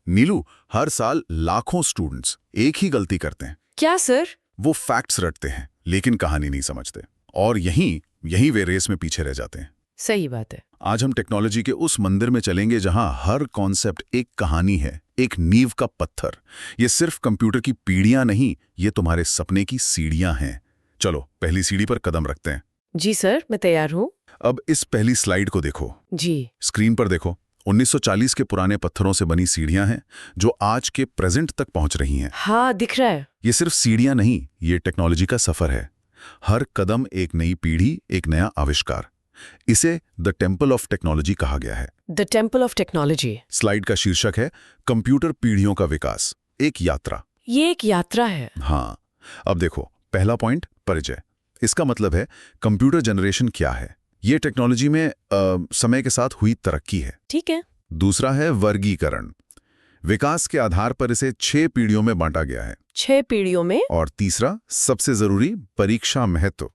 नीलू, हर साल लाखों स्टूडेंट्स एक ही गलती करते हैं। क्या सर? वो फैक्ट्स रटते हैं लेकिन कहानी नहीं समझते, और यहीं वे रेस में पीछे रह जाते हैं। सही बात है। आज हम टेक्नोलॉजी के उस मंदिर में चलेंगे जहां हर कॉन्सेप्ट एक कहानी है, एक नींव का पत्थर। ये सिर्फ कंप्यूटर की पीढ़ियां नहीं, ये तुम्हारे सपने की सीढ़ियां हैं। चलो पहली सीढ़ी पर कदम रखते हैं। जी सर, मैं तैयार हूँ। अब इस पहली स्लाइड को देखो। जी। स्क्रीन पर देखो। 1940 के पुराने पत्थरों से बनी सीढ़ियां हैं जो आज के प्रेजेंट तक पहुंच रही हैं। हाँ, दिख रहा है। ये सिर्फ सीढ़ियां नहीं, ये टेक्नोलॉजी का सफर है। हर कदम एक नई पीढ़ी, एक नया आविष्कार। इसे द टेम्पल ऑफ टेक्नोलॉजी कहा गया है। The temple of technology. Slide का शीर्षक है कंप्यूटर पीढ़ियों का विकास, एक यात्रा। ये एक यात्रा है। हाँ, अब देखो, पहला पॉइंट परिचय। इसका मतलब है कंप्यूटर जनरेशन क्या है। ये टेक्नोलॉजी में समय के साथ हुई तरक्की है। ठीक है। दूसरा है वर्गीकरण। विकास के आधार पर इसे 6 पीढ़ियों में बांटा गया है। 6 पीढ़ियों में। और तीसरा, सबसे जरूरी, परीक्षा महत्व।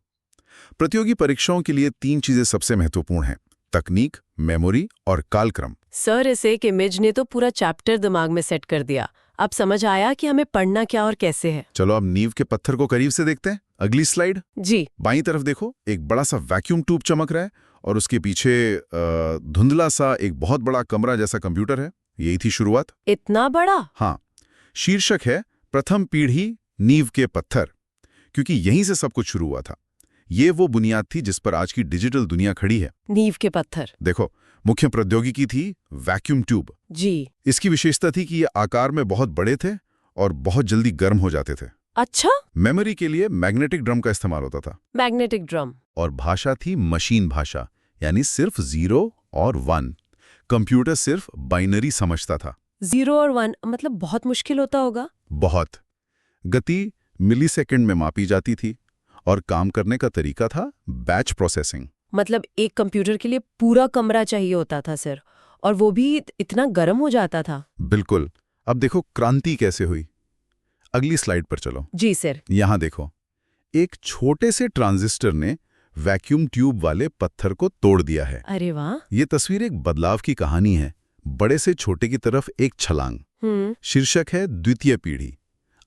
प्रतियोगी परीक्षाओं के लिए 3 चीजें सबसे महत्वपूर्ण हैं: तकनीक, मेमोरी और कालक्रम। सर, इस एक इमेज ने तो पूरा चैप्टर दिमाग में सेट कर दिया। अब समझ आया कि हमें पढ़ना क्या और कैसे है। चलो अब नींव के पत्थर को करीब से देखते हैं। अगली स्लाइड। जी। बाईं तरफ देखो, एक बड़ा सा वैक्यूम ट्यूब चमक रहा है और उसके पीछे धुंधला सा एक बहुत बड़ा कमरा जैसा कंप्यूटर है। यही थी शुरुआत। इतना बड़ा? हाँ, शीर्षक है प्रथम पीढ़ी नींव के पत्थर, क्योंकि यहीं से सब कुछ शुरू हुआ था। ये वो बुनियाद थी जिस पर आज की डिजिटल दुनिया खड़ी है। नींव के पत्थर। देखो, मुख्य प्रौद्योगिकी थी वैक्यूम ट्यूब। जी। इसकी विशेषता थी कि ये आकार में बहुत बड़े थे और बहुत जल्दी गर्म हो जाते थे। अच्छा। मेमोरी के लिए मैग्नेटिक ड्रम का इस्तेमाल होता था। Magnetic drum. और भाषा थी मशीन भाषा, यानी सिर्फ 0 और 1। कंप्यूटर सिर्फ बाइनरी समझता था। 0 और 1 मतलब बहुत मुश्किल होता होगा। बहुत। गति मिलीसेकंड में मापी जाती थी और काम करने का तरीका था बैच प्रोसेसिंग। मतलब एक कंप्यूटर के लिए पूरा कमरा चाहिए होता था सर, और वो भी इतना गर्म हो जाता था। बिल्कुल। अब देखो क्रांति कैसे हुई। अगली स्लाइड पर चलो। जी सर। यहां देखो, एक छोटे से ट्रांजिस्टर ने वैक्यूम ट्यूब वाले पत्थर को तोड़ दिया है। अरे वाह। ये तस्वीर एक बदलाव की कहानी है, बड़े से छोटे की तरफ एक छलांग। शीर्षक है द्वितीय पीढ़ी।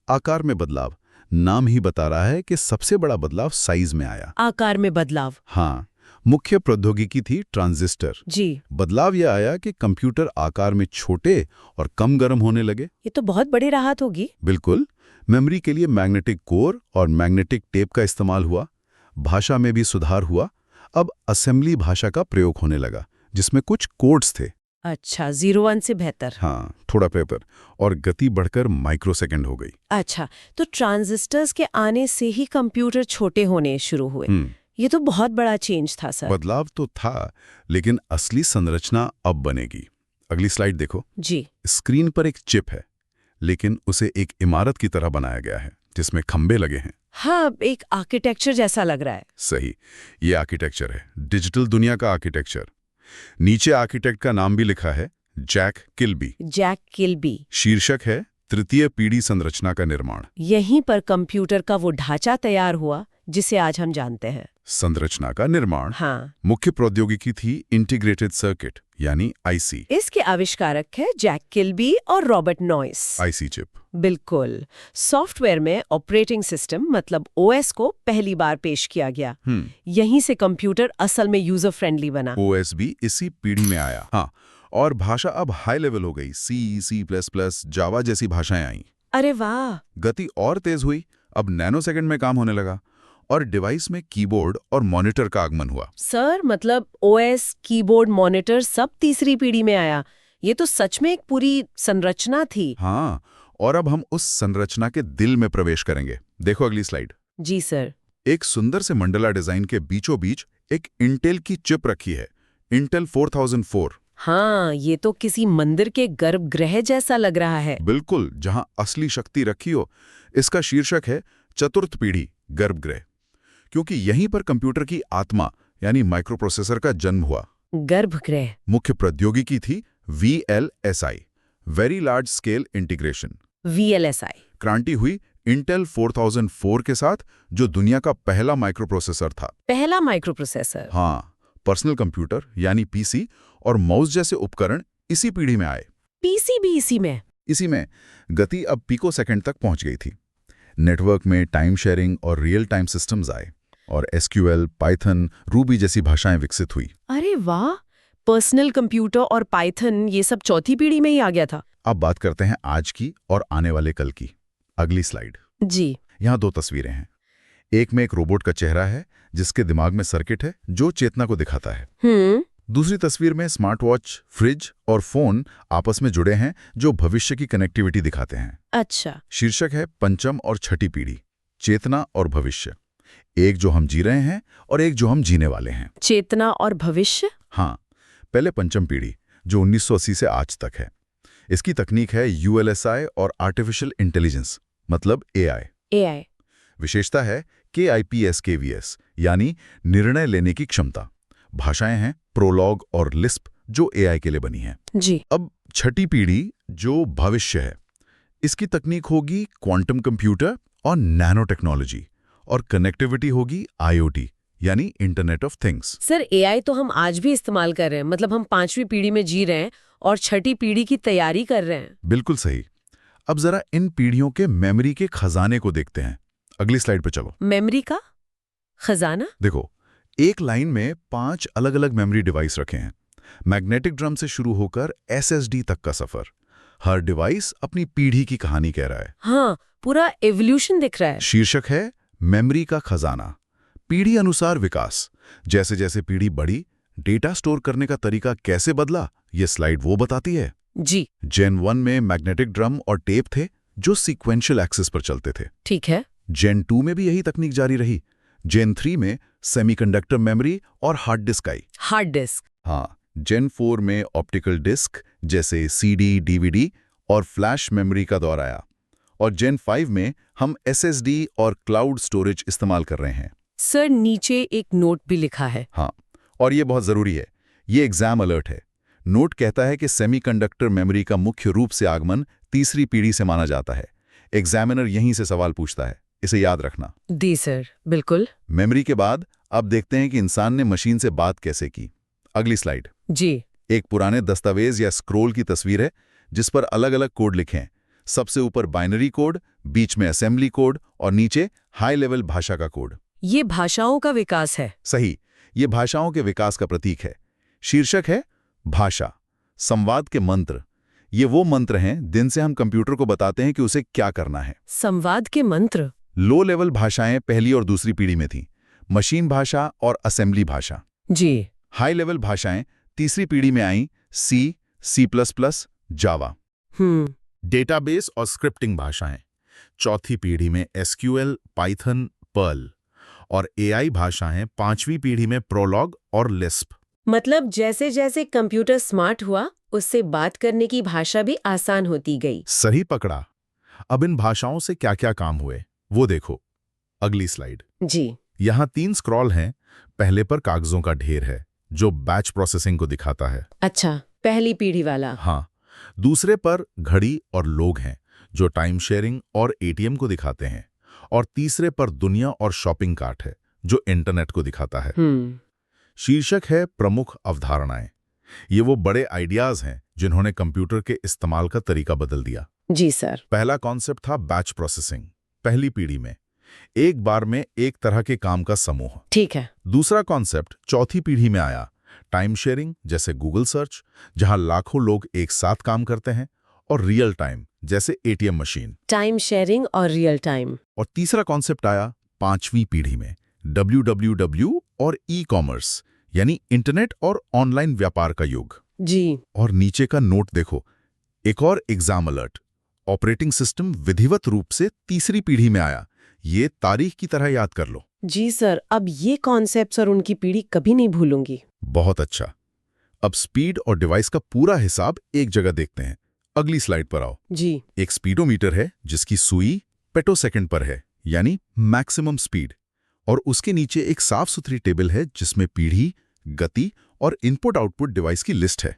आकार में बदलाव। नाम ही बता रहा है कि सबसे बड़ा बदलाव साइज में आया। आकार में बदलाव। हाँ, मुख्य प्रौद्योगिकी थी ट्रांजिस्टर। जी। बदलाव यह आया कि कंप्यूटर आकार में छोटे और कम गर्म होने लगे। ये तो बहुत बड़ी राहत होगी। बिल्कुल। मेमोरी के लिए मैग्नेटिक कोर और मैग्नेटिक टेप का इस्तेमाल हुआ। भाषा में भी सुधार हुआ। अब असेंबली भाषा का प्रयोग होने लगा, जिसमें कुछ कोड्स थे। अच्छा, 0-1 से बेहतर। हाँ, थोड़ा पेपर। और गति बढ़कर माइक्रोसेकंड हो गई। अच्छा, तो ट्रांजिस्टर्स के आने से ही कंप्यूटर छोटे होने शुरू हुए। ये तो बहुत बड़ा चेंज था सर। बदलाव तो था, लेकिन असली संरचना अब बनेगी। अगली स्लाइड देखो। जी। स्क्रीन पर एक चिप है, लेकिन उसे एक इमारत की तरह बनाया गया है जिसमें खंबे लगे हैं। हाँ, एक आर्किटेक्चर जैसा लग रहा है। सही, ये आर्किटेक्चर है, डिजिटल दुनिया का आर्किटेक्चर। नीचे आर्किटेक्ट का नाम भी लिखा है, जैक किल्बी। Jack Kilby. शीर्षक है तृतीय पीढ़ी संरचना का निर्माण। यहीं पर कंप्यूटर का वो ढांचा तैयार हुआ जिसे आज हम जानते हैं। संरचना का निर्माण। हाँ। मुख्य प्रौद्योगिकी थी इंटीग्रेटेड सर्किट, यानी आईसी। इसके आविष्कारक है जैक किल्बी और रॉबर्ट नॉइस। IC chip. बिल्कुल। सॉफ्टवेयर में ऑपरेटिंग सिस्टम मतलब ओएस को पहली बार पेश किया गया। यहीं से कंप्यूटर असल में यूजर फ्रेंडली बना। ओएस भी इसी पीढ़ी में आया। हाँ, और भाषा अब हाई लेवल हो गई। C++, जावा जैसी भाषाएं आईं। अरे वाह। गति और तेज हुई। अब नैनोसेकंड में काम होने लगा और डिवाइस में कीबोर्ड और मॉनिटर का आगमन हुआ। सर, मतलब ओएस, कीबोर्ड, मॉनिटर सब तीसरी पीढ़ी में आया। ये तो सच में एक पूरी संरचना थी। हाँ, और अब हम उस संरचना के दिल में प्रवेश करेंगे। देखो अगली स्लाइड। जी सर। एक सुंदर से मंडला डिजाइन के बीचों बीच एक इंटेल की चिप रखी है, इंटेल 4004। हाँ, ये तो किसी मंदिर के गर्भगृह जैसा लग रहा है। बिल्कुल, जहां असली शक्ति रखी हो। इसका शीर्षक है चतुर्थ पीढ़ी गर्भगृह, क्योंकि यहीं पर कंप्यूटर की आत्मा यानी माइक्रोप्रोसेसर का जन्म हुआ। गर्भगृह। मुख्य प्रौद्योगिकी थी VLSI, very large scale integration. VLSI। क्रांति हुई इंटेल 4004 के साथ, जो दुनिया का पहला माइक्रोप्रोसेसर था। पहला माइक्रोप्रोसेसर। हाँ, पर्सनल कंप्यूटर यानी पीसी और माउस जैसे उपकरण इसी पीढ़ी में आए। पीसी भी इसी में। इसी में गति अब पिकोसेकंड तक पहुंच गई थी। नेटवर्क में टाइम शेयरिंग और रियल टाइम सिस्टम्स आए और एसक्यूएल, पाइथन, रूबी जैसी भाषाएं विकसित हुई। अरे वाह, पर्सनल कंप्यूटर और पाइथन ये सब चौथी पीढ़ी में ही आ गया था। अब बात करते हैं आज की और आने वाले कल की। अगली स्लाइड। जी। यहाँ 2 तस्वीरें हैं। एक में एक रोबोट का चेहरा है जिसके दिमाग में सर्किट है जो चेतना को दिखाता है। दूसरी तस्वीर में स्मार्ट वॉच, फ्रिज और फोन आपस में जुड़े हैं जो भविष्य की कनेक्टिविटी दिखाते हैं। अच्छा। शीर्षक है पंचम और छठी पीढ़ी, चेतना और भविष्य। एक जो हम जी रहे हैं और एक जो हम जीने वाले हैं। चेतना और भविष्य? हाँ, पहले पंचम पीढ़ी जो 1980 से आज तक है। इसकी तकनीक है ULSI और आर्टिफिशियल इंटेलिजेंस, मतलब AI। विशेषता है KIPS-KVS, यानी निर्णय लेने की क्षमता। भाषाएं हैं प्रोलॉग और लिस्प जो AI के लिए बनी हैं। जी। अब छठी पीढ़ी जो भविष्य है, इसकी तकनीक होगी क्वांटम कंप्यूटर और नैनो टेक्नोलॉजी, और कनेक्टिविटी होगी IoT यानी internet of things. Sir, AI तो हम आज भी इस्तेमाल कर रहे हैं, मतलब हम 5वीं पीढ़ी में जी रहे हैं और छठी पीढ़ी की तैयारी कर रहे हैं। बिल्कुल सही। अब जरा इन पीढ़ियों के मेमोरी के खजाने को देखते हैं। अगली स्लाइड पे चलो। मेमोरी का खजाना? देखो, एक लाइन में 5 अलग-अलग मेमोरी डिवाइस रखे हैं। मैग्नेटिक ड्रम से शुरू होकर SSD तक का सफर। हर डिवाइस अपनी पीढ़ी की कहानी कह रहा है। हाँ, पूरा एवोल्यूशन दिख रहा है। शीर्षक है मेमोरी का खजाना, पीढ़ी अनुसार विकास। जैसे जैसे पीढ़ी बढ़ी, डेटा स्टोर करने का तरीका कैसे बदला, ये स्लाइड वो बताती है। जी। जेन 1 में मैग्नेटिक ड्रम और टेप थे जो सीक्वेंशियल एक्सिस पर चलते थे। ठीक है। जेन 2 में भी यही तकनीक जारी रही। जेन 3 में सेमीकंडक्टर मेमोरी और हार्ड डिस्क आई। Hard disk? हाँ। जेन 4 में ऑप्टिकल डिस्क जैसे CD, DVD और फ्लैश मेमोरी का दौर आया। और जेन 5 में हम SSD और क्लाउड स्टोरेज इस्तेमाल कर रहे हैं। सर, नीचे एक नोट भी लिखा है। हाँ, और ये बहुत जरूरी है। ये एग्जाम अलर्ट है। नोट कहता है कि सेमीकंडक्टर मेमोरी का मुख्य रूप से आगमन तीसरी पीढ़ी से माना जाता है। एग्जामिनर यहीं से सवाल पूछता है, इसे याद रखना। दी सर, बिल्कुल। मेमोरी के बाद अब देखते हैं कि इंसान ने मशीन से बात कैसे की। अगली स्लाइड। जी। एक पुराने दस्तावेज या स्क्रोल की तस्वीर है जिस पर अलग अलग कोड लिखे हैं। सबसे ऊपर बाइनरी कोड, बीच में असेंबली कोड और नीचे हाई लेवल भाषा का कोड। ये भाषाओं का विकास है। सही, ये भाषाओं के विकास का प्रतीक है। शीर्षक है भाषा, संवाद के मंत्र। ये वो मंत्र हैं जिनसे हम कंप्यूटर को बताते हैं कि उसे क्या करना है। संवाद के मंत्र? लो लेवल भाषाएं पहली और दूसरी पीढ़ी में थीं, मशीन भाषा और असेंबली भाषा। जी। हाई लेवल भाषाएं तीसरी पीढ़ी में आईं, C++, जावा। डेटाबेस और स्क्रिप्टिंग भाषाएं चौथी पीढ़ी में SQL, पाइथन, पर्ल। और AI भाषाएं 5वीं पीढ़ी में प्रोलॉग और लिस्प। मतलब जैसे जैसे कंप्यूटर स्मार्ट हुआ, उससे बात करने की भाषा भी आसान होती गई। सही पकड़ा। अब इन भाषाओं से क्या क्या काम हुए वो देखो। अगली स्लाइड। जी। यहाँ 3 स्क्रॉल हैं। पहले पर कागजों का ढेर है जो बैच प्रोसेसिंग को दिखाता है। अच्छा, पहली पीढ़ी वाला। हाँ। दूसरे पर घड़ी और लोग हैं जो टाइम शेयरिंग और ATM को दिखाते हैं। और तीसरे पर दुनिया और शॉपिंग कार्ट है जो इंटरनेट को दिखाता है। शीर्षक है प्रमुख अवधारणाएं। ये वो बड़े आइडियाज हैं जिन्होंने कंप्यूटर के इस्तेमाल का तरीका बदल दिया। जी सर। पहला कॉन्सेप्ट था बैच प्रोसेसिंग, पहली पीढ़ी में एक बार में एक तरह के काम का समूह। ठीक है। दूसरा कॉन्सेप्ट चौथी पीढ़ी में आया, टाइम शेयरिंग जैसे गूगल सर्च, जहां लाखों लोग एक साथ काम करते हैं। और रियल टाइम जैसे ATM मशीन। टाइम शेयरिंग और रियल टाइम। और तीसरा कॉन्सेप्ट आया 5वीं पीढ़ी में, WWW और ई-कॉमर्स यानी इंटरनेट और ऑनलाइन व्यापार का युग। जी। और नीचे का नोट देखो, एक और एग्जाम अलर्ट। ऑपरेटिंग सिस्टम विधिवत रूप से तीसरी पीढ़ी में आया। ये तारीख की तरह याद कर लो। जी सर, अब ये कॉन्सेप्ट्स और उनकी पीढ़ी कभी नहीं भूलूंगी। बहुत अच्छा। अब स्पीड और डिवाइस का पूरा हिसाब एक जगह देखते हैं। अगली स्लाइड पर आओ। जी। एक स्पीडोमीटर है जिसकी सुई पेटोसेकंड पर है, यानी मैक्सिमम स्पीड। और उसके नीचे एक साफ सुथरी टेबल है जिसमें पीढ़ी, गति और इनपुट आउटपुट डिवाइस की लिस्ट है।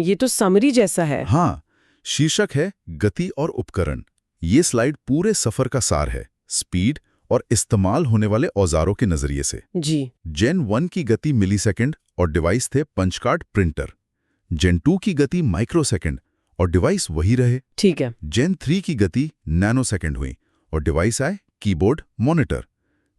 ये तो समरी जैसा है। हाँ, शीर्षक है गति और उपकरण। ये स्लाइड पूरे सफर का सार है, स्पीड और इस्तेमाल होने वाले औजारों के नजरिए से। जी। जेन 1 की गति मिलीसेकंड और डिवाइस थे पंच कार्ड प्रिंटर। जेन 2 की गति माइक्रोसेकंड और डिवाइस वही रहे। ठीक है। जेन 3 की गति नैनोसेकंड हुई और डिवाइस आए कीबोर्ड मॉनिटर।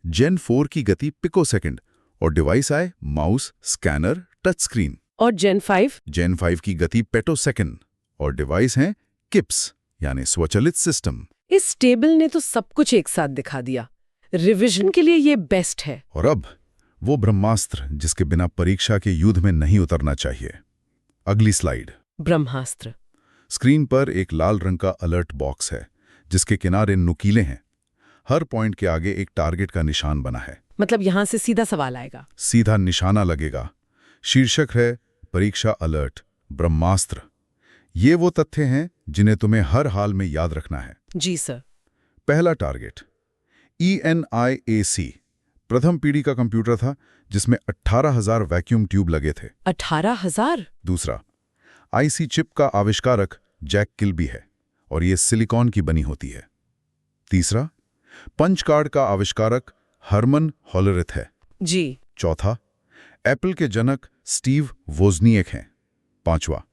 जेन 4 की गति पिकोसेकंड और डिवाइस आए माउस स्कैनर टच स्क्रीन। और जेन 5? जेन 5 की गति पेटोसेकंड और डिवाइस हैं किप्स यानी स्वचालित सिस्टम। इस टेबल ने तो सब कुछ एक साथ दिखा दिया। रिवीजन के लिए ये बेस्ट है। और अब वो ब्रह्मास्त्र जिसके बिना परीक्षा के युद्ध में नहीं उतरना चाहिए। अगली स्लाइड। ब्रह्मास्त्र। स्क्रीन पर एक लाल रंग का अलर्ट बॉक्स है जिसके किनारे नुकीले हैं। हर पॉइंट के आगे एक टारगेट का निशान बना है। मतलब यहां से सीधा सवाल आएगा। सीधा निशाना लगेगा। शीर्षक है परीक्षा अलर्ट ब्रह्मास्त्र। ये वो तथ्य हैं जिन्हें तुम्हें हर हाल में याद रखना है। जी सर। पहला टारगेट ENIAC प्रथम पीढ़ी का कंप्यूटर था जिसमें 18,000 वैक्यूम ट्यूब लगे थे। 18,000? दूसरा IC चिप का आविष्कारक जैक किल्बी है और ये सिलिकॉन की बनी होती है। तीसरा पंच कार्ड का आविष्कारक हरमन हॉलरिथ है। जी। चौथा एप्पल के जनक स्टीव वोजनिएक हैं। पांचवा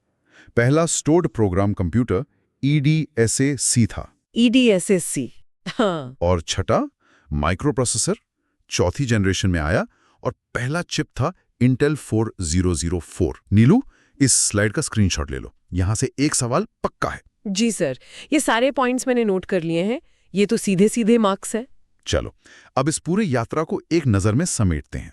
पहला स्टोर्ड प्रोग्राम कंप्यूटर EDSAC था। EDSAC। हाँ। और छठा माइक्रोप्रोसेसर चौथी जनरेशन में आया और पहला चिप था इंटेल 4004। नीलू, इस स्लाइड का स्क्रीनशॉट ले लो, यहां से एक सवाल पक्का है। जी सर, ये सारे पॉइंट्स मैंने नोट कर लिए हैं। ये तो सीधे सीधे मार्क्स है। चलो अब इस पूरी यात्रा को एक नजर में समेटते हैं।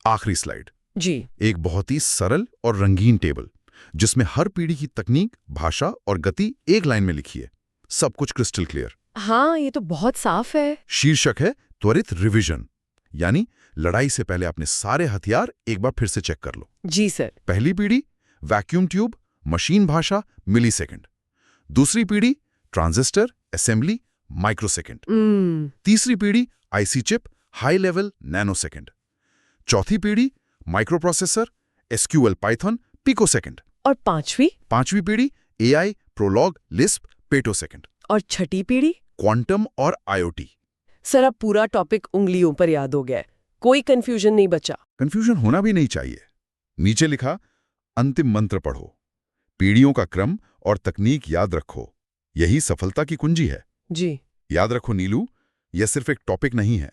आखिरी स्लाइड। जी। एक बहुत ही सरल और रंगीन टेबल जिसमें हर पीढ़ी की तकनीक, भाषा और गति एक लाइन में लिखी है। सब कुछ क्रिस्टल क्लियर। हाँ, ये तो बहुत साफ है। शीर्षक है त्वरित रिवीजन, यानी लड़ाई से पहले अपने सारे हथियार एक बार फिर से चेक कर लो। जी सर। पहली पीढ़ी वैक्यूम ट्यूब, मशीन भाषा, मिलीसेकंड। दूसरी पीढ़ी ट्रांजिस्टर, असेंबली, माइक्रोसेकंड। तीसरी पीढ़ी IC chip, high level, nanosecond. चौथी पीढ़ी माइक्रोप्रोसेसर, SQL, पाइथन, पिकोसेकंड। और पांचवी पीढ़ी AI, प्रोलॉग, लिस्प, पेटोसेकंड। और छठी पीढ़ी क्वांटम और IoT। सर, अब पूरा टॉपिक उंगलियों पर याद हो गया है। कोई कंफ्यूजन नहीं बचा। कंफ्यूजन होना भी नहीं चाहिए। नीचे लिखा अंतिम मंत्र पढ़ो, पीढ़ियों का क्रम और तकनीक याद रखो, यही सफलता की कुंजी है। जी। याद रखो नीलू, यह सिर्फ एक टॉपिक नहीं है,